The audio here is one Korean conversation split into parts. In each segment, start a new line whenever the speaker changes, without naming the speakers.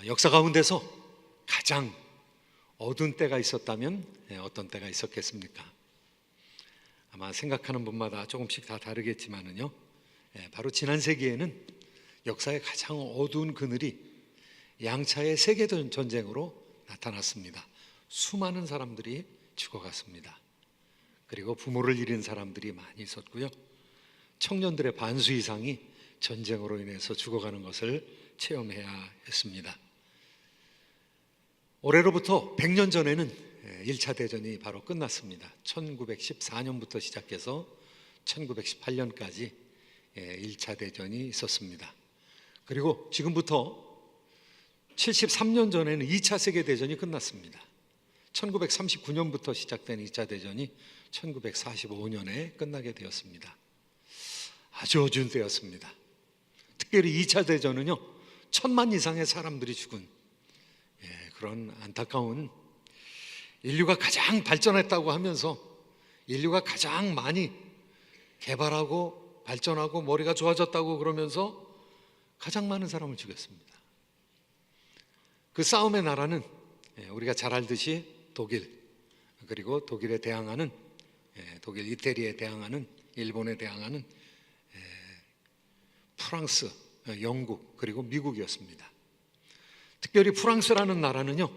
역사 가운데서 가장 어두운 때가 있었다면 어떤 때가 있었겠습니까? 아마 생각하는 분마다 조금씩 다 다르겠지만은요, 바로 지난 세기에는 역사의 가장 어두운 그늘이 양차의 세계전쟁으로 나타났습니다. 수많은 사람들이 죽어갔습니다. 그리고 부모를 잃은 사람들이 많이 있었고요, 청년들의 반수 이상이 전쟁으로 인해서 죽어가는 것을 체험해야 했습니다. 올해로부터 100년 전에는 1차 대전이 바로 끝났습니다. 1914년부터 시작해서 1918년까지 1차 대전이 있었습니다. 그리고 지금부터 73년 전에는 2차 세계대전이 끝났습니다. 1939년부터 시작된 2차 대전이 1945년에 끝나게 되었습니다. 아주 어두운 때였습니다. 특별히 2차 대전은요, 1000만 이상의 사람들이 죽은 그런 안타까운, 인류가 가장 발전했다고 하면서 인류가 가장 많이 개발하고 발전하고 머리가 좋아졌다고 그러면서 가장 많은 사람을 죽였습니다. 그 싸움의 나라는 우리가 잘 알듯이 독일, 그리고 독일에 대항하는 독일, 이태리에 대항하는, 일본에 대항하는 프랑스, 영국, 그리고 미국이었습니다. 특별히 프랑스라는 나라는요,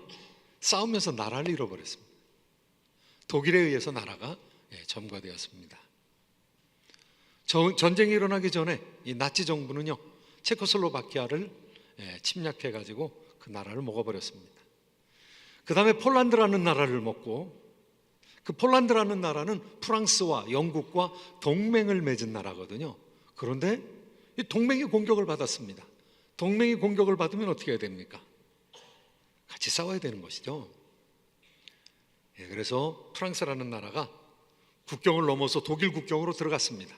싸우면서 나라를 잃어버렸습니다. 독일에 의해서 나라가 점거되었습니다. 전쟁이 일어나기 전에 이 나치 정부는요, 체코슬로바키아를 침략해가지고 그 나라를 먹어버렸습니다. 그 다음에 폴란드라는 나라를 먹고, 그 폴란드라는 나라는 프랑스와 영국과 동맹을 맺은 나라거든요. 그런데 이 동맹이 공격을 받았습니다. 동맹이 공격을 받으면 어떻게 해야 됩니까? 같이 싸워야 되는 것이죠. 그래서 프랑스라는 나라가 국경을 넘어서 독일 국경으로 들어갔습니다.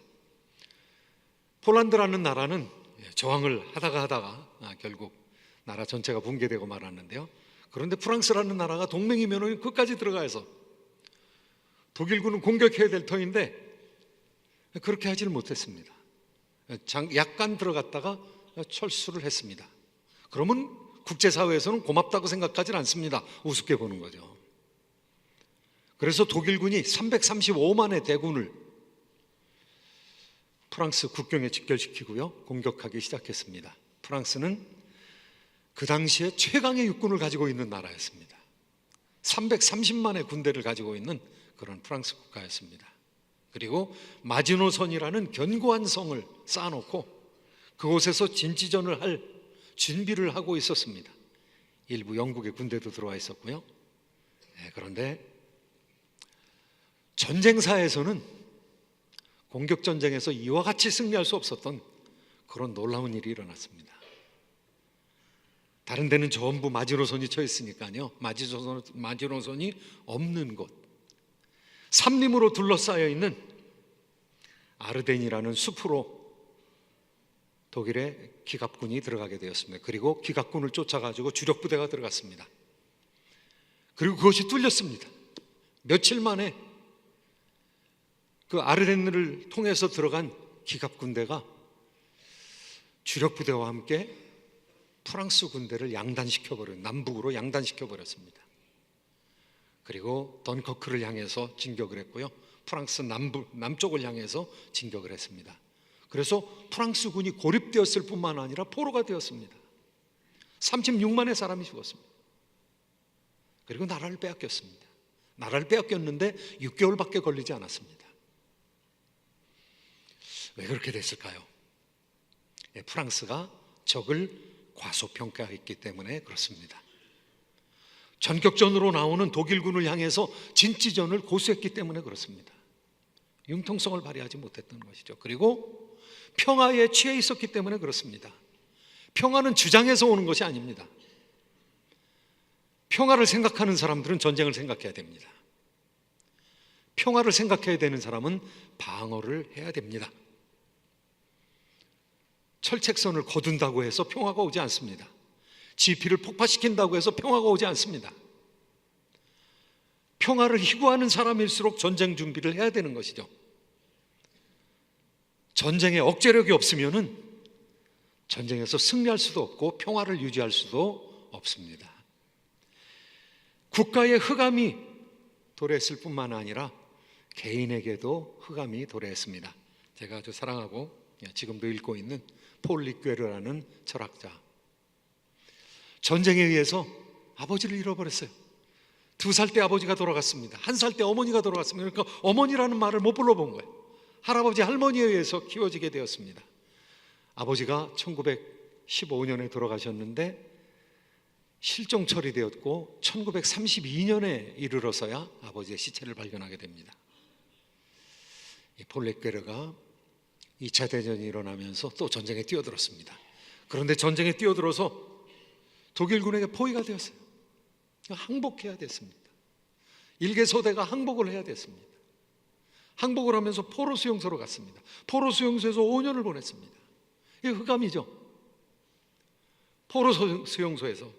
폴란드라는 나라는 저항을 하다가 결국 나라 전체가 붕괴되고 말았는데요. 그런데 프랑스라는 나라가 동맹이면 끝까지 들어가서 독일군은 공격해야 될 터인데 그렇게 하지를 못했습니다. 약간 들어갔다가 철수를 했습니다. 그러면 국제사회에서는 고맙다고 생각하지 않습니다. 우습게 보는 거죠. 그래서 독일군이 335만의 대군을 프랑스 국경에 집결시키고요, 공격하기 시작했습니다. 프랑스는 그 당시에 최강의 육군을 가지고 있는 나라였습니다. 330만의 군대를 가지고 있는 그런 프랑스 국가였습니다. 그리고 마지노선이라는 견고한 성을 쌓아놓고 그곳에서 진지전을 할 준비를 하고 있었습니다. 일부 영국의 군대도 들어와 있었고요. 그런데 전쟁사에서는 공격전쟁에서 이와 같이 승리할 수 없었던 그런 놀라운 일이 일어났습니다. 다른 데는 전부 마지노선이 쳐 있으니까요, 마지노선이 없는 곳, 삼림으로 둘러싸여 있는 아르덴이라는 숲으로 독일의 기갑군이 들어가게 되었습니다. 그리고 기갑군을 쫓아가지고 주력 부대가 들어갔습니다. 그리고 그것이 뚫렸습니다. 며칠 만에 그 아르덴을 통해서 들어간 기갑군대가 주력 부대와 함께 프랑스 군대를 남북으로 양단시켜버렸습니다. 그리고 던커크를 향해서 진격을 했고요, 프랑스 남쪽을 향해서 진격을 했습니다. 그래서 프랑스군이 고립되었을 뿐만 아니라 포로가 되었습니다. 36만의 사람이 죽었습니다. 그리고 나라를 빼앗겼습니다. 나라를 빼앗겼는데 6개월밖에 걸리지 않았습니다. 왜 그렇게 됐을까요? 프랑스가 적을 과소평가했기 때문에 그렇습니다. 전격전으로 나오는 독일군을 향해서 진지전을 고수했기 때문에 그렇습니다. 융통성을 발휘하지 못했던 것이죠. 그리고 평화에 취해 있었기 때문에 그렇습니다. 평화는 주장에서 오는 것이 아닙니다. 평화를 생각하는 사람들은 전쟁을 생각해야 됩니다. 평화를 생각해야 되는 사람은 방어를 해야 됩니다. 철책선을 거둔다고 해서 평화가 오지 않습니다. 지피를 폭파시킨다고 해서 평화가 오지 않습니다. 평화를 희구하는 사람일수록 전쟁 준비를 해야 되는 것이죠. 전쟁에 억제력이 없으면은 전쟁에서 승리할 수도 없고 평화를 유지할 수도 없습니다. 국가의 흑암이 도래했을 뿐만 아니라 개인에게도 흑암이 도래했습니다. 제가 아주 사랑하고 지금도 읽고 있는 폴 리퀘르라는 철학자, 전쟁에 의해서 아버지를 잃어버렸어요. 2살 때 아버지가 돌아갔습니다. 1살 때 어머니가 돌아갔습니다. 그러니까 어머니라는 말을 못 불러본 거예요. 할아버지 할머니에 의해서 키워지게 되었습니다. 아버지가 1915년에 돌아가셨는데 실종 처리되었고 1932년에 이르러서야 아버지의 시체를 발견하게 됩니다. 폴 리퀘르가 2차 대전이 일어나면서 또 전쟁에 뛰어들었습니다. 그런데 전쟁에 뛰어들어서 독일군에게 포위가 되었어요. 항복해야 됐습니다. 일개 소대가 항복을 해야 됐습니다. 항복을 하면서 포로 수용소로 갔습니다. 포로 수용소에서 5년을 보냈습니다. 이게 흑암이죠. 포로 수용소에서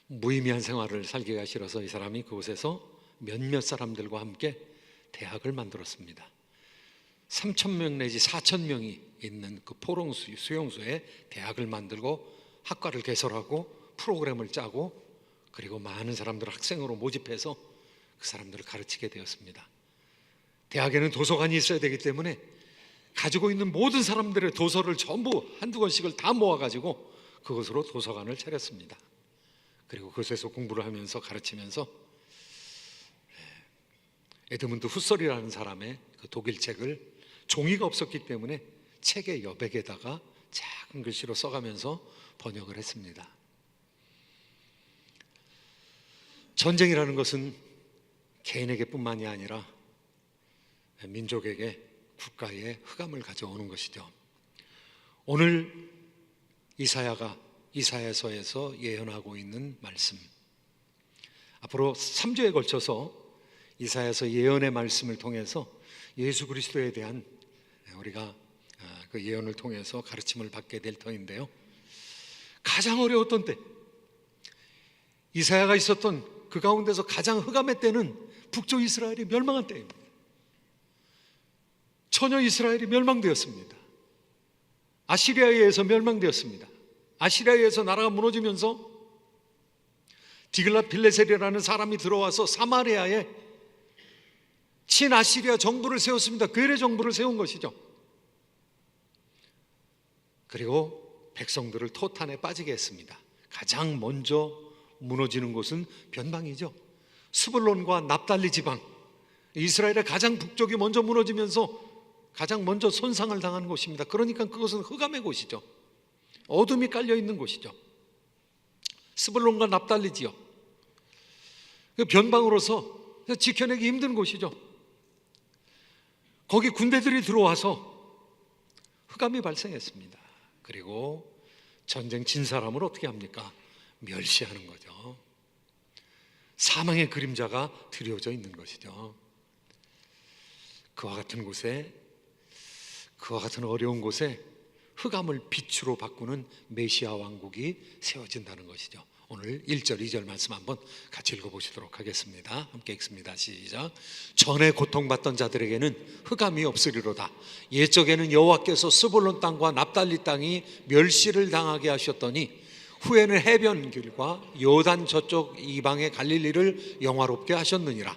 무의미한 생활을 살기가 싫어서 이 사람이 그곳에서 몇몇 사람들과 함께 대학을 만들었습니다. 3,000명 내지 4,000명이 있는 그 포로 수용소에 대학을 만들고 학과를 개설하고 프로그램을 짜고 그리고 많은 사람들을 학생으로 모집해서 그 사람들을 가르치게 되었습니다. 대학에는 도서관이 있어야 되기 때문에 가지고 있는 모든 사람들의 도서를 전부 한두 권씩을 다 모아가지고 그것으로 도서관을 차렸습니다. 그리고 그것에서 공부를 하면서 가르치면서 에드문드 후설이라는 사람의 그 독일 책을 종이가 없었기 때문에 책의 여백에다가 작은 글씨로 써가면서 번역을 했습니다. 전쟁이라는 것은 개인에게 뿐만이 아니라 민족에게, 국가에 흑암을 가져오는 것이죠. 오늘 이사야서에서 예언하고 있는 말씀, 앞으로 3주에 걸쳐서 이사야서 예언의 말씀을 통해서 예수 그리스도에 대한 우리가 그 예언을 통해서 가르침을 받게 될 터인데요, 가장 어려웠던 때, 이사야가 있었던 그 가운데서 가장 흑암의 때는 북쪽 이스라엘이 멸망한 때입니다. 처녀 이스라엘이 멸망되었습니다. 아시리아에 의해서 멸망되었습니다. 아시리아에 의해서 나라가 무너지면서 디글랏 빌레셀이라는 사람이 들어와서 사마리아에 친아시리아 정부를 세웠습니다. 괴뢰 정부를 세운 것이죠. 그리고 백성들을 토탄에 빠지게 했습니다. 가장 먼저 무너지는 곳은 변방이죠. 스불론과 납달리 지방, 이스라엘의 가장 북쪽이 먼저 무너지면서 가장 먼저 손상을 당한 곳입니다. 그러니까 그것은 흑암의 곳이죠. 어둠이 깔려 있는 곳이죠. 스불론과 납달리 지역, 그 변방으로서 지켜내기 힘든 곳이죠. 거기 군대들이 들어와서 흑암이 발생했습니다. 그리고 전쟁 진 사람을 어떻게 합니까? 멸시하는 거죠. 사망의 그림자가 드려져 있는 것이죠. 그와 같은 곳에, 그와 같은 어려운 곳에 흑암을 빛으로 바꾸는 메시아 왕국이 세워진다는 것이죠. 오늘 1절, 2절 말씀 한번 같이 읽어보시도록 하겠습니다. 함께 읽습니다. 시작. 전에 고통받던 자들에게는 흑암이 없으리로다. 옛적에는 여호와께서 스불론 땅과 납달리 땅이 멸시를 당하게 하셨더니 후에는 해변길과 요단 저쪽 이방의 갈릴리를 영화롭게 하셨느니라.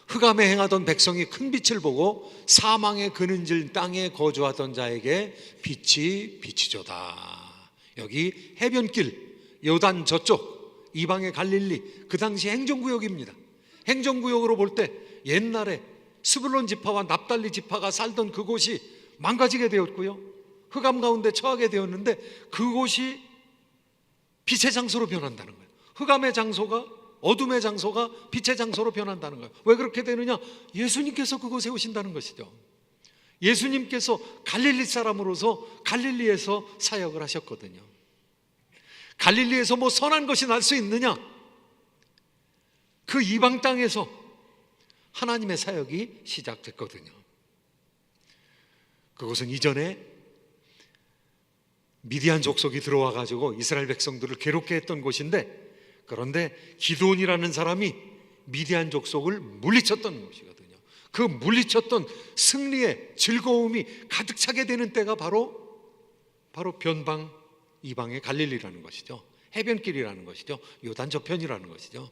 흑암에 행하던 백성이 큰 빛을 보고 사망의 그는질 땅에 거주하던 자에게 빛이 비치조다. 여기 해변길, 요단 저쪽 이방의 갈릴리, 그 당시 행정구역입니다. 행정구역으로 볼 때 옛날에 스불론 지파와 납달리 지파가 살던 그곳이 망가지게 되었고요, 흑암 가운데 처하게 되었는데 그곳이 빛의 장소로 변한다는 거예요. 흑암의 장소가, 어둠의 장소가 빛의 장소로 변한다는 거예요. 왜 그렇게 되느냐? 예수님께서 그곳에 오신다는 것이죠. 예수님께서 갈릴리 사람으로서 갈릴리에서 사역을 하셨거든요. 갈릴리에서 뭐 선한 것이 날 수 있느냐? 그 이방 땅에서 하나님의 사역이 시작됐거든요. 그것은 이전에 미디안 족속이 들어와 가지고 이스라엘 백성들을 괴롭게 했던 곳인데, 그런데 기드온이라는 사람이 미디안 족속을 물리쳤던 곳이거든요. 그 물리쳤던 승리의 즐거움이 가득 차게 되는 때가 바로 변방 이방의 갈릴리라는 것이죠. 해변길이라는 것이죠. 요단 저편이라는 것이죠.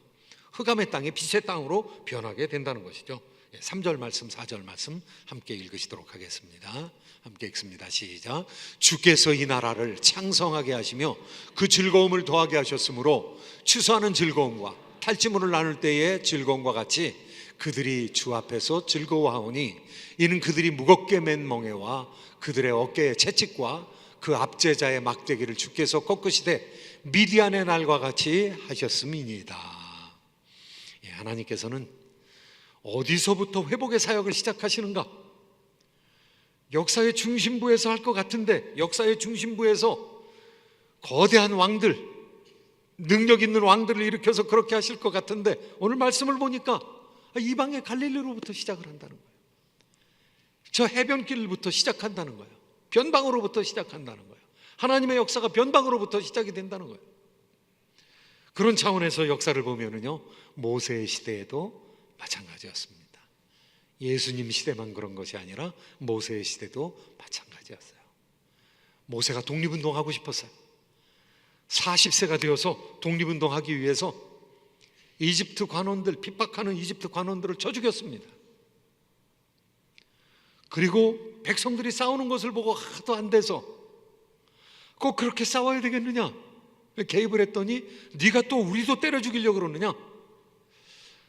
흑암의 땅이 빛의 땅으로 변하게 된다는 것이죠. 3절 말씀 4절 말씀 함께 읽으시도록 하겠습니다. 함께 읽습니다. 시작. 주께서 이 나라를 창성하게 하시며 그 즐거움을 더하게 하셨으므로 추수하는 즐거움과 탈취물을 나눌 때의 즐거움과 같이 그들이 주 앞에서 즐거워하오니 이는 그들이 무겁게 맨 멍에와 그들의 어깨의 채찍과 그 압제자의 막대기를 주께서 꺾으시되 미디안의 날과 같이 하셨음이니이다. 하나님께서는 어디서부터 회복의 사역을 시작하시는가? 역사의 중심부에서 할 것 같은데, 역사의 중심부에서 거대한 왕들, 능력 있는 왕들을 일으켜서 그렇게 하실 것 같은데, 오늘 말씀을 보니까 이방의 갈릴리로부터 시작을 한다는 거예요. 저 해변길부터 시작한다는 거예요. 변방으로부터 시작한다는 거예요. 하나님의 역사가 변방으로부터 시작이 된다는 거예요. 그런 차원에서 역사를 보면은요, 모세의 시대에도 마찬가지였습니다. 예수님 시대만 그런 것이 아니라 모세의 시대도 마찬가지였어요. 모세가 독립운동하고 싶었어요. 40세가 되어서 독립운동하기 위해서 이집트 관원들, 핍박하는 이집트 관원들을 쳐 죽였습니다. 그리고 백성들이 싸우는 것을 보고 하도 안 돼서 꼭 그렇게 싸워야 되겠느냐? 개입을 했더니 네가 또 우리도 때려 죽이려고 그러느냐?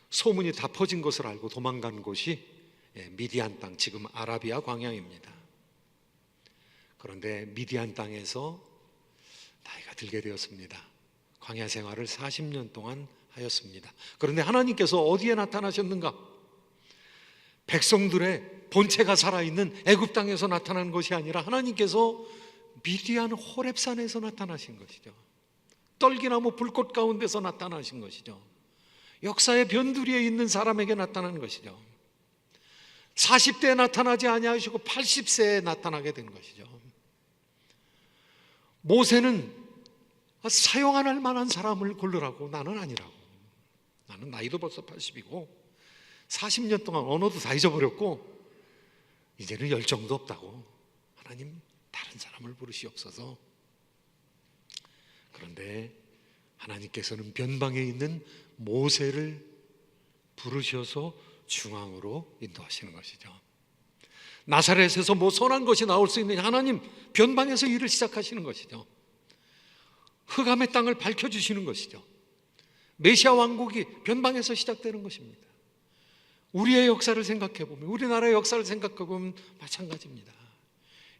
소문이 다 퍼진 것을 알고 도망간 곳이 미디안 땅, 지금 아라비아 광야입니다. 그런데 미디안 땅에서 나이가 들게 되었습니다. 광야 생활을 40년 동안 하였습니다. 그런데 하나님께서 어디에 나타나셨는가? 백성들의 본체가 살아있는 애굽 땅에서 나타난 것이 아니라 하나님께서 미디안 호렙산에서 나타나신 것이죠. 떨기나무 불꽃 가운데서 나타나신 것이죠. 역사의 변두리에 있는 사람에게 나타난 것이죠. 40대에 나타나지 아니하시고 80세에 나타나게 된 것이죠. 모세는 사용 안 할 만한 사람을 고르라고, 나는 아니라고. 나는 나이도 벌써 80이고 40년 동안 언어도 다 잊어버렸고 이제는 열정도 없다고. 하나님, 다른 사람을 부르시옵소서. 그런데 하나님께서는 변방에 있는 모세를 부르셔서 중앙으로 인도하시는 것이죠. 나사렛에서 뭐 선한 것이 나올 수 있느냐? 하나님 변방에서 일을 시작하시는 것이죠. 흑암의 땅을 밝혀주시는 것이죠. 메시아 왕국이 변방에서 시작되는 것입니다. 우리의 역사를 생각해보면, 우리나라의 역사를 생각해보면 마찬가지입니다.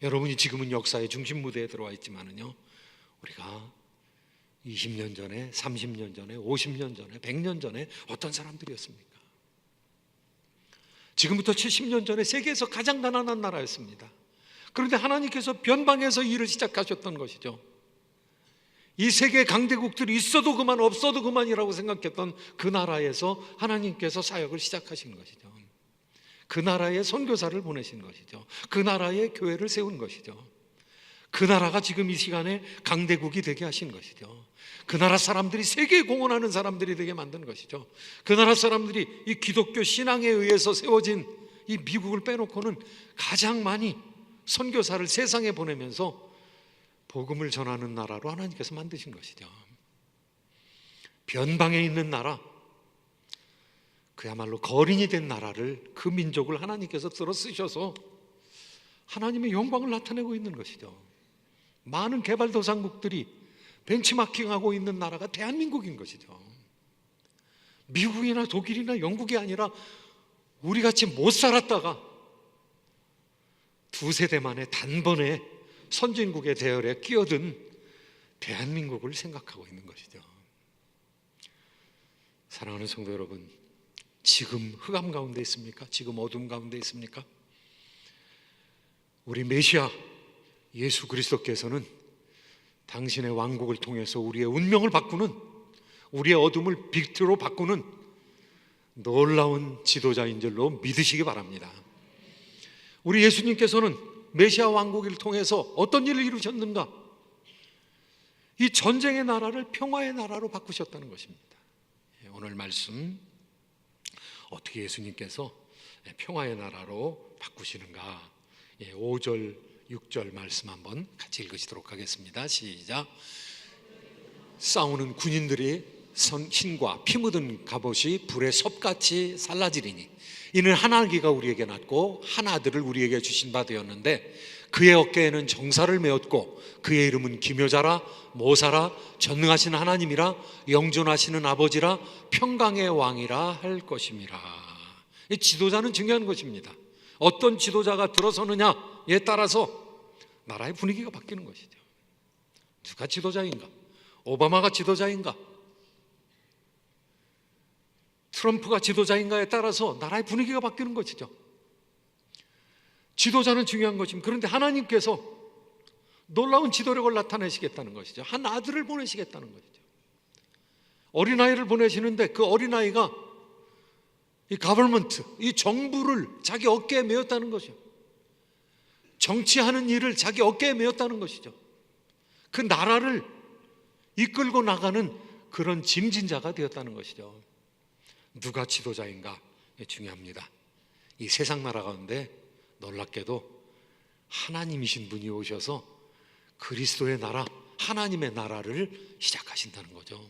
여러분이 지금은 역사의 중심 무대에 들어와 있지만은요, 우리가 20년 전에, 30년 전에, 50년 전에, 100년 전에 어떤 사람들이었습니까? 지금부터 70년 전에 세계에서 가장 가난한 나라였습니다. 그런데 하나님께서 변방에서 일을 시작하셨던 것이죠. 이 세계 강대국들이 있어도 그만 없어도 그만이라고 생각했던 그 나라에서 하나님께서 사역을 시작하신 것이죠. 그 나라에 선교사를 보내신 것이죠. 그 나라에 교회를 세운 것이죠. 그 나라가 지금 이 시간에 강대국이 되게 하신 것이죠. 그 나라 사람들이 세계에 공헌하는 사람들이 되게 만든 것이죠. 그 나라 사람들이 이 기독교 신앙에 의해서 세워진 이 미국을 빼놓고는 가장 많이 선교사를 세상에 보내면서 복음을 전하는 나라로 하나님께서 만드신 것이죠. 변방에 있는 나라, 그야말로 거린이 된 나라를, 그 민족을 하나님께서 들어 쓰셔서 하나님의 영광을 나타내고 있는 것이죠. 많은 개발도상국들이 벤치마킹하고 있는 나라가 대한민국인 것이죠. 미국이나 독일이나 영국이 아니라 우리같이 못 살았다가 두세 대 만에 단번에 선진국의 대열에 끼어든 대한민국을 생각하고 있는 것이죠. 사랑하는 성도 여러분, 지금 흑암 가운데 있습니까? 지금 어둠 가운데 있습니까? 우리 메시아 예수 그리스도께서는 당신의 왕국을 통해서 우리의 운명을 바꾸는, 우리의 어둠을 빛으로 바꾸는 놀라운 지도자인 줄로 믿으시기 바랍니다. 우리 예수님께서는 메시아 왕국을 통해서 어떤 일을 이루셨는가? 이 전쟁의 나라를 평화의 나라로 바꾸셨다는 것입니다. 오늘 말씀, 어떻게 예수님께서 평화의 나라로 바꾸시는가? 5절 6절 말씀 한번 같이 읽으시도록 하겠습니다. 시작. 싸우는 군인들이 신과 피 묻은 갑옷이 불에 섭같이 살라지리니 이는 한 아기가 우리에게 낳고 한 아들을 우리에게 주신 바 되었는데 그의 어깨에는 정사를 메었고 그의 이름은 기묘자라 모사라 전능하신 하나님이라 영존하시는 아버지라 평강의 왕이라 할 것임이라. 이 지도자는 중요한 것입니다. 어떤 지도자가 들어서느냐에 따라서 나라의 분위기가 바뀌는 것이죠. 누가 지도자인가? 오바마가 지도자인가? 트럼프가 지도자인가에 따라서 나라의 분위기가 바뀌는 것이죠. 지도자는 중요한 것입니다. 그런데 하나님께서 놀라운 지도력을 나타내시겠다는 것이죠. 한 아들을 보내시겠다는 것이죠. 어린아이를 보내시는데 그 어린아이가 이 가버먼트, 이 정부를 자기 어깨에 메었다는 것이죠. 정치하는 일을 자기 어깨에 메었다는 것이죠. 그 나라를 이끌고 나가는 그런 짐진자가 되었다는 것이죠. 누가 지도자인가 중요합니다. 이 세상 나라 가운데 놀랍게도 하나님이신 분이 오셔서 그리스도의 나라, 하나님의 나라를 시작하신다는 거죠.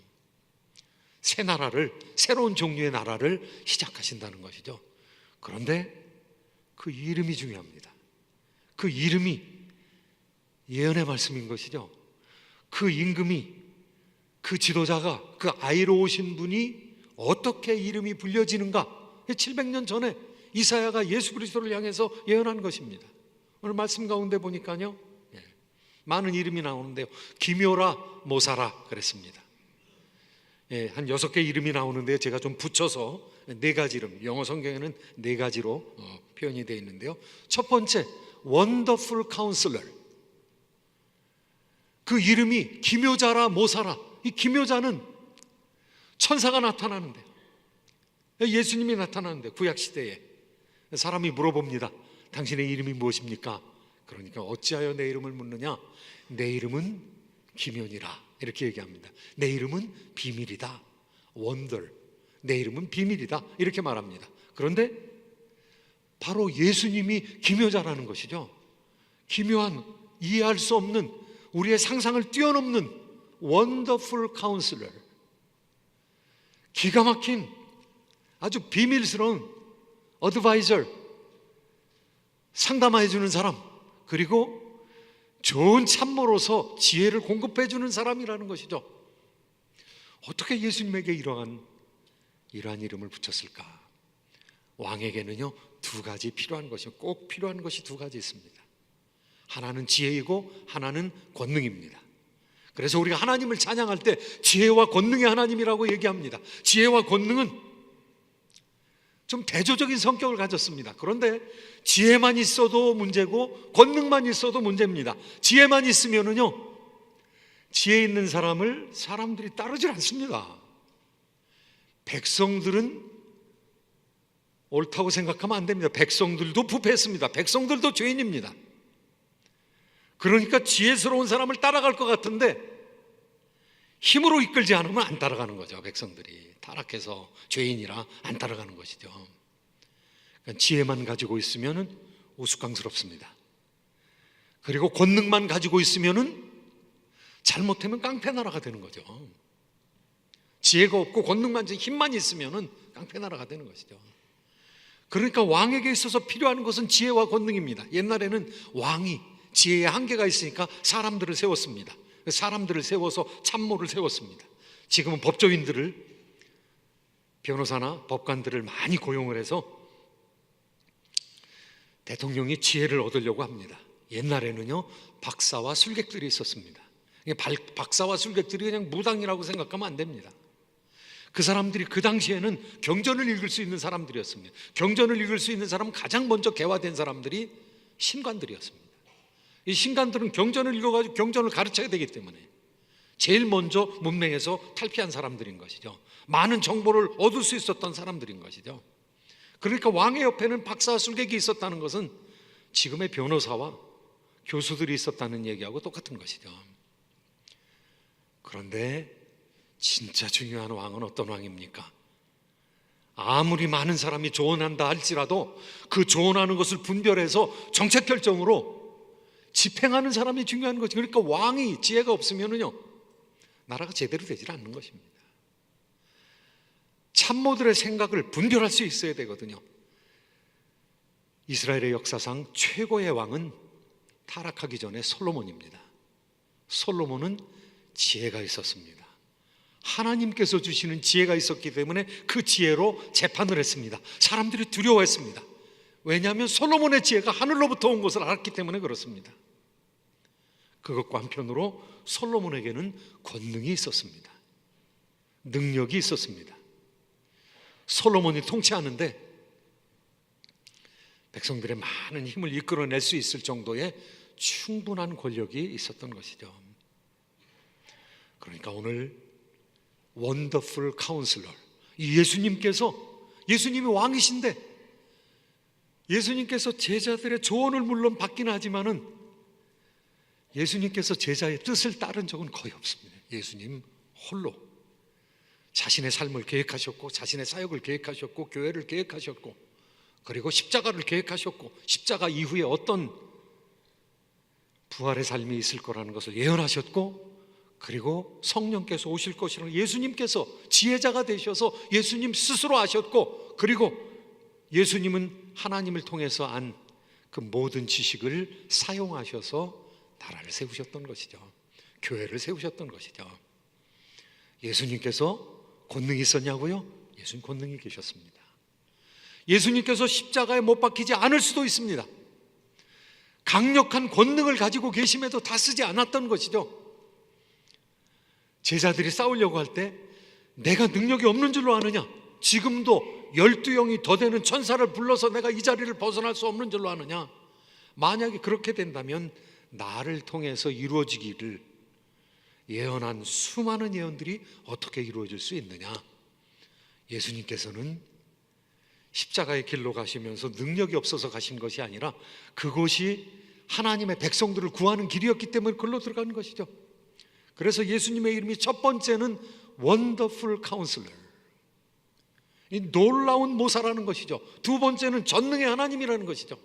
새 나라를, 새로운 종류의 나라를 시작하신다는 것이죠. 그런데 그 이름이 중요합니다. 그 이름이 예언의 말씀인 것이죠. 그 임금이, 그 지도자가, 그 아이로 오신 분이 어떻게 이름이 불려지는가? 700년 전에 이사야가 예수 그리스도를 향해서 예언한 것입니다. 오늘 말씀 가운데 보니까요, 많은 이름이 나오는데요, 기묘라 모사라 그랬습니다. 한 6개 이름이 나오는데요, 제가 좀 붙여서 4가지 이름, 영어 성경에는 4가지로 표현이 되어 있는데요, 첫 번째 원더풀 카운슬러, 그 이름이 기묘자라 모사라. 이 기묘자는 천사가 나타나는데, 예수님이 나타나는데, 구약시대에 사람이 물어봅니다. 당신의 이름이 무엇입니까? 그러니까 어찌하여 내 이름을 묻느냐? 내 이름은 기묘니라 이렇게 얘기합니다. 내 이름은 비밀이다. 원더, 내 이름은 비밀이다 이렇게 말합니다. 그런데 바로 예수님이 기묘자라는 것이죠. 기묘한, 이해할 수 없는, 우리의 상상을 뛰어넘는 원더풀 카운슬러, 기가 막힌 아주 비밀스러운 어드바이저, 상담해 주는 사람, 그리고 좋은 참모로서 지혜를 공급해 주는 사람이라는 것이죠. 어떻게 예수님에게 이러한 이름을 붙였을까? 왕에게는요 2가지 필요한 것이, 꼭 필요한 것이 2가지 있습니다. 하나는 지혜이고 하나는 권능입니다. 그래서 우리가 하나님을 찬양할 때 지혜와 권능의 하나님이라고 얘기합니다. 지혜와 권능은 좀 대조적인 성격을 가졌습니다. 그런데 지혜만 있어도 문제고 권능만 있어도 문제입니다. 지혜만 있으면은요, 지혜 있는 사람을 사람들이 따르질 않습니다. 백성들은 옳다고 생각하면 안 됩니다. 백성들도 부패했습니다. 백성들도 죄인입니다. 그러니까 지혜스러운 사람을 따라갈 것 같은데 힘으로 이끌지 않으면 안 따라가는 거죠. 백성들이 타락해서 죄인이라 안 따라가는 것이죠. 그러니까 지혜만 가지고 있으면 우스꽝스럽습니다. 그리고 권능만 가지고 있으면 잘못하면 깡패 나라가 되는 거죠. 지혜가 없고 권능만, 힘만 있으면 깡패 나라가 되는 것이죠. 그러니까 왕에게 있어서 필요한 것은 지혜와 권능입니다. 옛날에는 왕이 지혜의 한계가 있으니까 사람들을 세웠습니다. 사람들을 세워서 참모를 세웠습니다. 지금은 법조인들을, 변호사나 법관들을 많이 고용을 해서 대통령이 지혜를 얻으려고 합니다. 옛날에는요 박사와 술객들이 있었습니다. 박사와 술객들이 그냥 무당이라고 생각하면 안 됩니다. 그 사람들이 그 당시에는 경전을 읽을 수 있는 사람들이었습니다. 경전을 읽을 수 있는 사람은 가장 먼저 개화된 사람들이 신관들이었습니다. 이 신관들은 경전을 읽어가지고 경전을 가르쳐야 되기 때문에 제일 먼저 문명에서 탈피한 사람들인 것이죠. 많은 정보를 얻을 수 있었던 사람들인 것이죠. 그러니까 왕의 옆에는 박사와 술객이 있었다는 것은 지금의 변호사와 교수들이 있었다는 얘기하고 똑같은 것이죠. 그런데 진짜 중요한 왕은 어떤 왕입니까? 아무리 많은 사람이 조언한다 할지라도 그 조언하는 것을 분별해서 정책 결정으로 집행하는 사람이 중요한 거죠. 그러니까 왕이 지혜가 없으면요 나라가 제대로 되질 않는 것입니다. 참모들의 생각을 분별할 수 있어야 되거든요. 이스라엘의 역사상 최고의 왕은 타락하기 전에 솔로몬입니다. 솔로몬은 지혜가 있었습니다. 하나님께서 주시는 지혜가 있었기 때문에 그 지혜로 재판을 했습니다. 사람들이 두려워했습니다. 왜냐하면 솔로몬의 지혜가 하늘로부터 온 것을 알았기 때문에 그렇습니다. 그것과 한편으로 솔로몬에게는 권능이 있었습니다. 능력이 있었습니다. 솔로몬이 통치하는데 백성들의 많은 힘을 이끌어낼 수 있을 정도의 충분한 권력이 있었던 것이죠. 그러니까 오늘 원더풀 카운슬러, 예수님이 왕이신데 예수님께서 제자들의 조언을 물론 받긴 하지만은 예수님께서 제자의 뜻을 따른 적은 거의 없습니다. 예수님 홀로 자신의 삶을 계획하셨고, 자신의 사역을 계획하셨고, 교회를 계획하셨고, 그리고 십자가를 계획하셨고, 십자가 이후에 어떤 부활의 삶이 있을 거라는 것을 예언하셨고, 그리고 성령께서 오실 것이라는 예수님께서 지혜자가 되셔서 예수님 스스로 아셨고, 그리고 예수님은 하나님을 통해서 안 그 모든 지식을 사용하셔서 나라를 세우셨던 것이죠. 교회를 세우셨던 것이죠. 예수님께서 권능이 있었냐고요? 예수님 권능이 계셨습니다. 예수님께서 십자가에 못 박히지 않을 수도 있습니다. 강력한 권능을 가지고 계심에도 다 쓰지 않았던 것이죠. 제자들이 싸우려고 할 때 내가 능력이 없는 줄로 아느냐? 지금도 12영이 더 되는 천사를 불러서 내가 이 자리를 벗어날 수 없는 줄로 아느냐? 만약에 그렇게 된다면 나를 통해서 이루어지기를 예언한 수많은 예언들이 어떻게 이루어질 수 있느냐? 예수님께서는 십자가의 길로 가시면서 능력이 없어서 가신 것이 아니라 그곳이 하나님의 백성들을 구하는 길이었기 때문에 그걸로 들어가는 것이죠. 그래서 예수님의 이름이 첫 번째는 원더풀 카운슬러, 이 놀라운 모사라는 것이죠. 두 번째는 전능의 하나님이라는 것이죠.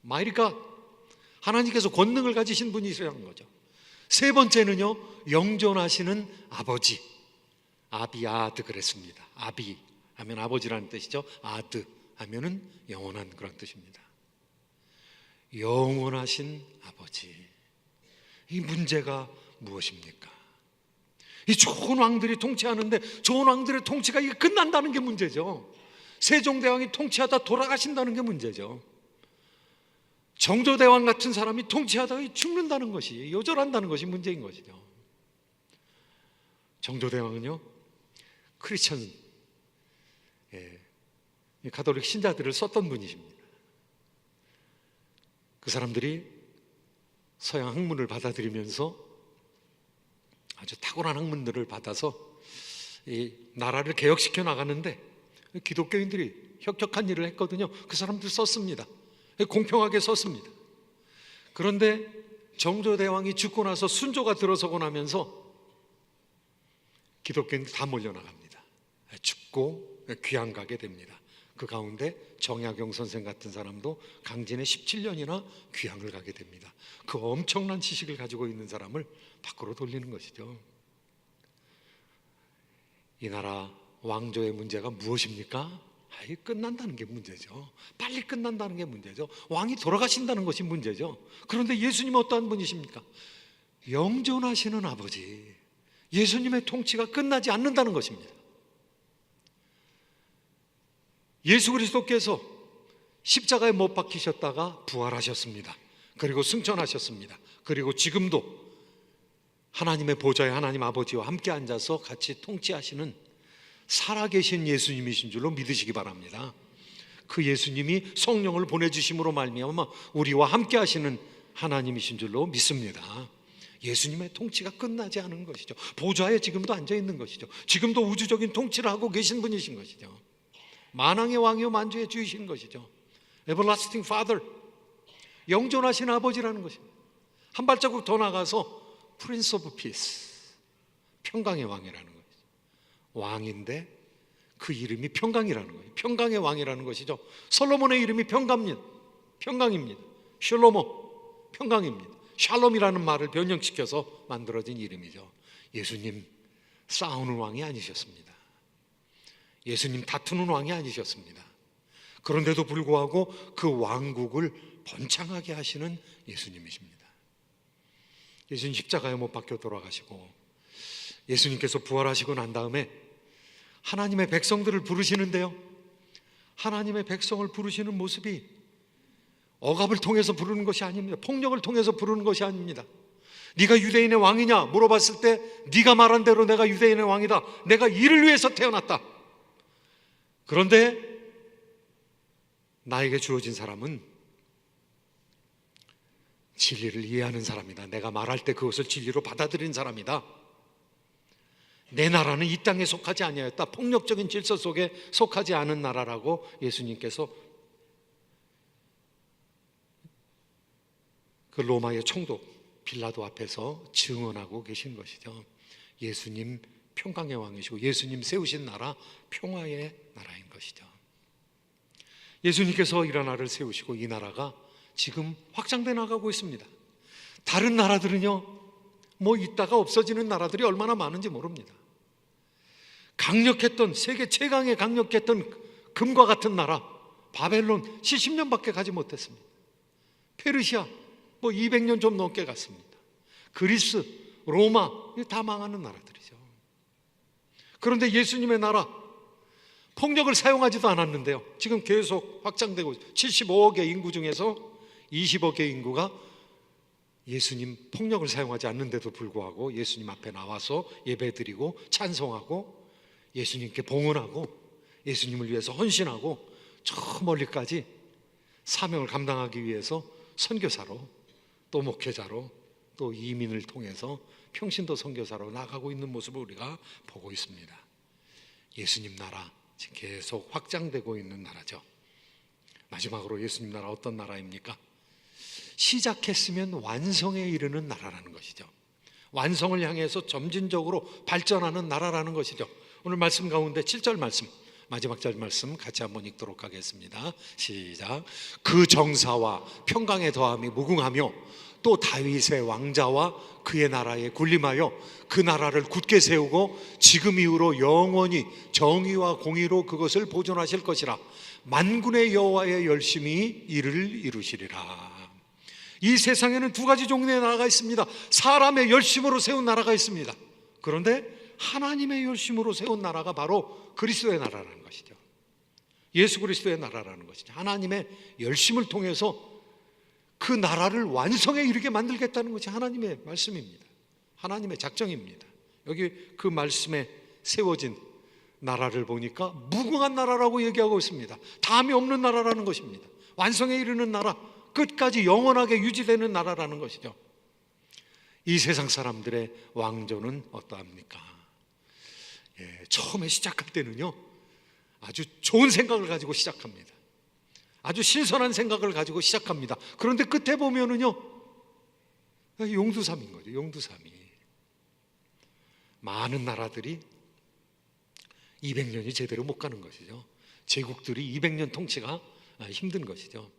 마이리가 하나님께서 권능을 가지신 분이시라는 거죠. 세 번째는요, 영존하시는 아버지, 아비아드 그랬습니다. 아비 하면 아버지라는 뜻이죠. 아드 하면은 영원한 그런 뜻입니다. 영원하신 아버지. 이 문제가 무엇입니까? 이 좋은 왕들이 통치하는데 좋은 왕들의 통치가 이게 끝난다는 게 문제죠. 세종대왕이 통치하다 돌아가신다는 게 문제죠. 정조대왕 같은 사람이 통치하다가 죽는다는 것이, 요절한다는 것이 문제인 것이죠. 정조대왕은요, 크리스천, 가톨릭 신자들을 썼던 분이십니다. 그 사람들이 서양 학문을 받아들이면서 아주 탁월한 학문들을 받아서 이 나라를 개혁시켜 나가는데 기독교인들이 혁혁한 일을 했거든요. 그 사람들 썼습니다. 공평하게 썼습니다. 그런데 정조대왕이 죽고 나서 순조가 들어서고 나면서 기독교인들 다 몰려나갑니다. 죽고 귀양 가게 됩니다. 그 가운데 정약용 선생 같은 사람도 강진에 17년이나 귀향을 가게 됩니다. 그 엄청난 지식을 가지고 있는 사람을 밖으로 돌리는 것이죠. 이 나라 왕조의 문제가 무엇입니까? 끝난다는 게 문제죠. 빨리 끝난다는 게 문제죠. 왕이 돌아가신다는 것이 문제죠. 그런데 예수님은 어떠한 분이십니까? 영존하시는 아버지. 예수님의 통치가 끝나지 않는다는 것입니다. 예수 그리스도께서 십자가에 못 박히셨다가 부활하셨습니다. 그리고 승천하셨습니다. 그리고 지금도 하나님의 보좌에 하나님 아버지와 함께 앉아서 같이 통치하시는 살아계신 예수님이신 줄로 믿으시기 바랍니다. 그 예수님이 성령을 보내주심으로 말미암아 우리와 함께 하시는 하나님이신 줄로 믿습니다. 예수님의 통치가 끝나지 않은 것이죠. 보좌에 지금도 앉아 있는 것이죠. 지금도 우주적인 통치를 하고 계신 분이신 것이죠. 만왕의 왕이요 만주의 주이신 것이죠. Everlasting Father, 영존하신 아버지라는 것입니다. 한 발자국 더 나가서 Prince of Peace, 평강의 왕이라는 것이죠. 왕인데 그 이름이 평강이라는 거예요. 평강의 왕이라는 것이죠. 솔로몬의 이름이 평강입니다. 샬로모, 평강입니다. 샬롬이라는 말을 변형시켜서 만들어진 이름이죠. 예수님 싸우는 왕이 아니셨습니다. 예수님 다투는 왕이 아니셨습니다. 그런데도 불구하고 그 왕국을 번창하게 하시는 예수님이십니다. 예수님 십자가에 못 박혀 돌아가시고 예수님께서 부활하시고 난 다음에 하나님의 백성들을 부르시는데요, 하나님의 백성을 부르시는 모습이 억압을 통해서 부르는 것이 아닙니다. 폭력을 통해서 부르는 것이 아닙니다. 네가 유대인의 왕이냐 물어봤을 때 네가 말한 대로 내가 유대인의 왕이다. 내가 이를 위해서 태어났다. 그런데 나에게 주어진 사람은 진리를 이해하는 사람이다. 내가 말할 때 그것을 진리로 받아들인 사람이다. 내 나라는 이 땅에 속하지 아니하였다. 폭력적인 질서 속에 속하지 않은 나라라고 예수님께서 그 로마의 총독 빌라도 앞에서 증언하고 계신 것이죠. 예수님 평강의 왕이시고 예수님 세우신 나라 평화의 나라인 것이죠. 예수님께서 이 나라를 세우시고 이 나라가 지금 확장돼 나가고 있습니다. 다른 나라들은요, 뭐 있다가 없어지는 나라들이 얼마나 많은지 모릅니다. 강력했던, 세계 최강의 강력했던 금과 같은 나라 바벨론 70년밖에 가지 못했습니다. 페르시아 뭐 200년 좀 넘게 갔습니다. 그리스, 로마 다 망하는 나라들이죠. 그런데 예수님의 나라 폭력을 사용하지도 않았는데요, 지금 계속 확장되고 75억의 인구 중에서 20억의 인구가 예수님 폭력을 사용하지 않는데도 불구하고 예수님 앞에 나와서 예배드리고 찬송하고 예수님께 봉헌하고 예수님을 위해서 헌신하고 저 멀리까지 사명을 감당하기 위해서 선교사로 또 목회자로 또 이민을 통해서 평신도 선교사로 나가고 있는 모습을 우리가 보고 있습니다. 예수님 나라 지금 계속 확장되고 있는 나라죠. 마지막으로 예수님 나라 어떤 나라입니까? 시작했으면 완성에 이르는 나라라는 것이죠. 완성을 향해서 점진적으로 발전하는 나라라는 것이죠. 오늘 말씀 가운데 7절 말씀, 마지막 절 말씀 같이 한번 읽도록 하겠습니다. 시작. 그 정사와 평강의 더함이 무궁하며 또 다윗의 왕자와 그의 나라에 군림하여 그 나라를 굳게 세우고 지금 이후로 영원히 정의와 공의로 그것을 보존하실 것이라. 만군의 여호와의 열심히 이를 이루시리라. 이 세상에는 두 가지 종류의 나라가 있습니다. 사람의 열심으로 세운 나라가 있습니다. 그런데 하나님의 열심으로 세운 나라가 바로 그리스도의 나라라는 것이죠. 예수 그리스도의 나라라는 것이죠. 하나님의 열심을 통해서 그 나라를 완성에 이르게 만들겠다는 것이 하나님의 말씀입니다. 하나님의 작정입니다. 여기 그 말씀에 세워진 나라를 보니까 무궁한 나라라고 얘기하고 있습니다. 다음이 없는 나라라는 것입니다. 완성에 이르는 나라, 끝까지 영원하게 유지되는 나라라는 것이죠. 이 세상 사람들의 왕조는 어떠합니까? 처음에 시작할 때는요, 아주 좋은 생각을 가지고 시작합니다. 아주 신선한 생각을 가지고 시작합니다. 그런데 끝에 보면은요, 용두삼인 거죠. 용두삼이. 많은 나라들이 200년이 제대로 못 가는 것이죠. 제국들이 200년 통치가 힘든 것이죠.